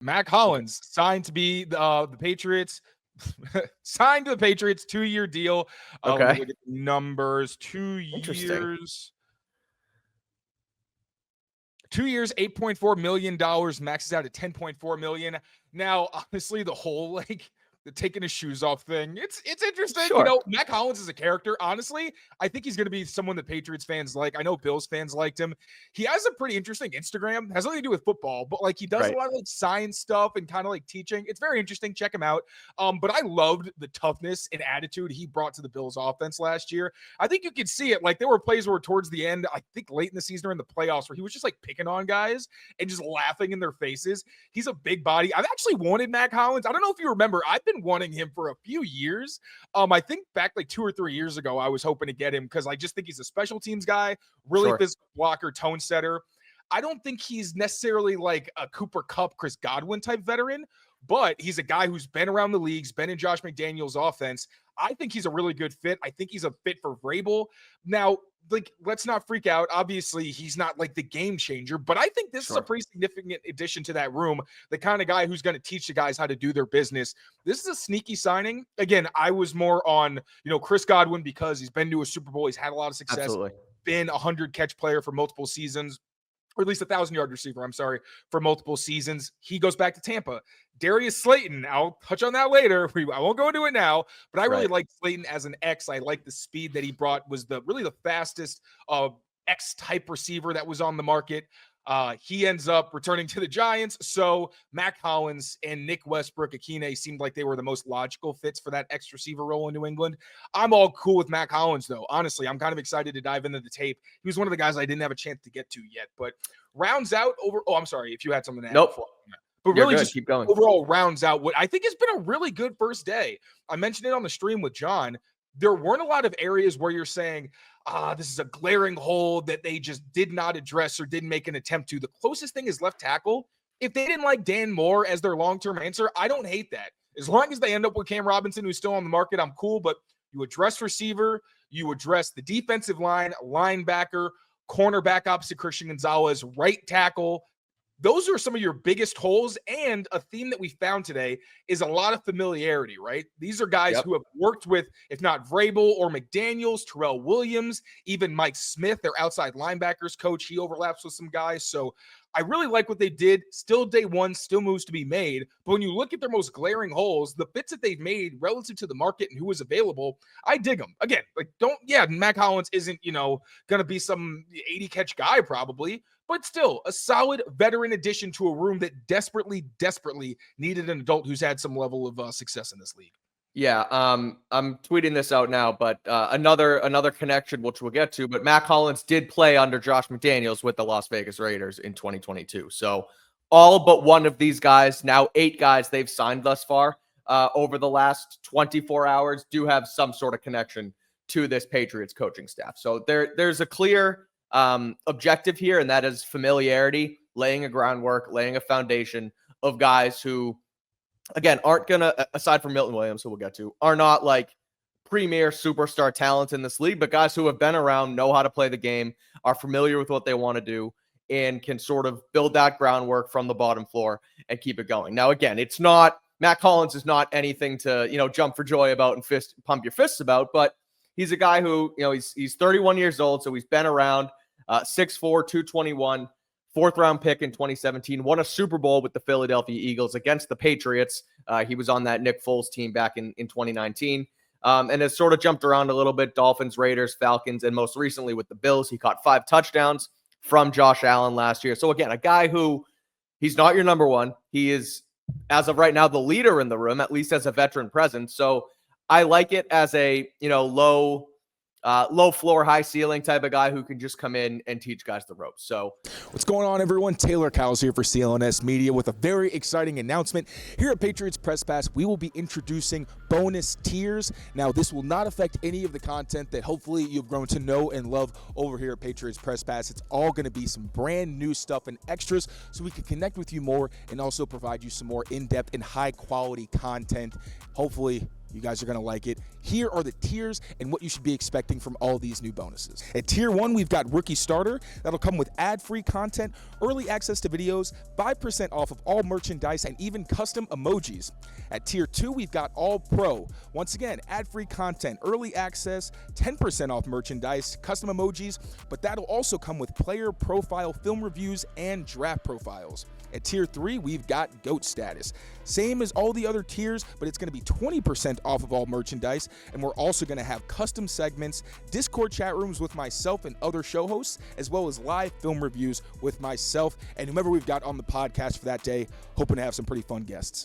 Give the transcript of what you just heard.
Mack Hollins signed to be the Patriots. Signed to the Patriots, 2-year deal. Let me Okay. look at the numbers. 2 Interesting. years. 2 years, $8.4 million, maxes out at $10.4 million. Now, honestly, the whole the taking his shoes off thing, it's interesting. Sure. Mack Hollins is a character. Honestly, I think he's going to be someone that Patriots fans like. I know Bills fans liked him. He has a pretty interesting Instagram. Has nothing to do with football, but he does a Right. lot of science stuff and kind of teaching. It's very interesting. Check him out. But I loved the toughness and attitude he brought to the Bills offense last year. I think you could see it. There were plays where towards the end, I think late in the season or in the playoffs, where he was just picking on guys and just laughing in their faces. He's a big body. I've actually wanted Mack Hollins. I don't know if you remember, I've been wanting him for a few years. I think back 2 or 3 years ago, I was hoping to get him because I just think he's a special teams guy, really physical blocker, tone setter. I don't think he's necessarily a Cooper Kupp, Chris Godwin type veteran, but he's a guy who's been around the leagues, been in Josh McDaniels' offense. I think he's a really good fit. I think he's a fit for Vrabel. Now, let's not freak out. Obviously, he's not the game changer, but I think this is a pretty significant addition to that room. The kind of guy who's going to teach the guys how to do their business. This is a sneaky signing. Again, I was more on, Chris Godwin because he's been to a Super Bowl. He's had a lot of success. Absolutely. Been a 100-catch player for multiple seasons, or at least a 1,000-yard receiver, for multiple seasons. He goes back to Tampa. Darius Slayton, I'll touch on that later. I won't go into it now, but I really like Slayton as an X. I like the speed that he brought, was really the fastest X-type receiver that was on the market. He ends up returning to the Giants. So Mack Hollins and Nick Westbrook-Ikhine seemed like they were the most logical fits for that X receiver role in New England. I'm all cool with Mack Hollins, though. Honestly, I'm kind of excited to dive into the tape. He was one of the guys I didn't have a chance to get to yet, but rounds out over. Oh, I'm sorry if you had something to add. Nope. But really, just keep going. Overall rounds out what I think has been a really good first day. I mentioned it on the stream with John. There weren't a lot of areas where you're saying, this is a glaring hole that they just did not address or didn't make an attempt to. The closest thing is left tackle. If they didn't like Dan Moore as their long-term answer, I don't hate that. As long as they end up with Cam Robinson, who's still on the market, I'm cool. But you address receiver, you address the defensive line, linebacker, cornerback opposite Christian Gonzalez, right tackle. Those are some of your biggest holes, and a theme that we found today is a lot of familiarity, right? These are guys who have worked with, if not Vrabel or McDaniels, Terrell Williams, even Mike Smith, their outside linebackers coach. He overlaps with some guys. So I really like what they did. Still day one, still moves to be made. But when you look at their most glaring holes, the fits that they've made relative to the market and who was available, I dig them. Again, Mack Hollins isn't, going to be some 80-catch guy probably, but still a solid veteran addition to a room that desperately needed an adult who's had some level of success in this league. Yeah, I'm tweeting this out now, but another connection, which we'll get to, but Mack Hollins did play under Josh McDaniels with the Las Vegas Raiders in 2022. So all but one of these guys, now 8 guys they've signed thus far over the last 24 hours, do have some sort of connection to this Patriots coaching staff. So there's a clear objective here, and that is familiarity, laying a groundwork, laying a foundation of guys who, again, aren't going to, aside from Milton Williams, who we'll get to, are not premier superstar talent in this league, but guys who have been around, know how to play the game, are familiar with what they want to do, and can sort of build that groundwork from the bottom floor and keep it going. Now, again, it's not, Mack Hollins is not anything to, jump for joy about and pump your fists about, but he's a guy who, he's 31 years old, so he's been around, 6'4", 221, 4th-round pick in 2017, won a Super Bowl with the Philadelphia Eagles against the Patriots. He was on that Nick Foles team back in 2019, and has sort of jumped around a little bit, Dolphins, Raiders, Falcons, and most recently with the Bills. He caught 5 touchdowns from Josh Allen last year. So again, a guy who, he's not your number one. He is, as of right now, the leader in the room, at least as a veteran presence. So I like it as a, low floor, high ceiling type of guy who can just come in and teach guys the ropes. So what's going on, everyone? Tayler Kyles here for CLNS Media with a very exciting announcement. Here at Patriots Press Pass, we will be introducing bonus tiers. Now, this will not affect any of the content that hopefully you've grown to know and love over here at Patriots Press Pass. It's all going to be some brand new stuff and extras so we can connect with you more and also provide you some more in-depth and high-quality content. Hopefully, You guys are going to like it. Here are the tiers and what you should be expecting from all these new bonuses. At tier 1, we've got Rookie Starter. That'll come with ad-free content, early access to videos, 5% off of all merchandise, and even custom emojis. At tier 2, we've got All Pro. Once again, ad-free content, early access, 10% off merchandise, custom emojis, but that'll also come with player profile film reviews and draft profiles. At tier 3, we've got GOAT status. Same as all the other tiers, but it's going to be 20% off of all merchandise, and we're also going to have custom segments, Discord chat rooms with myself and other show hosts, as well as live film reviews with myself and whomever we've got on the podcast for that day, hoping to have some pretty fun guests.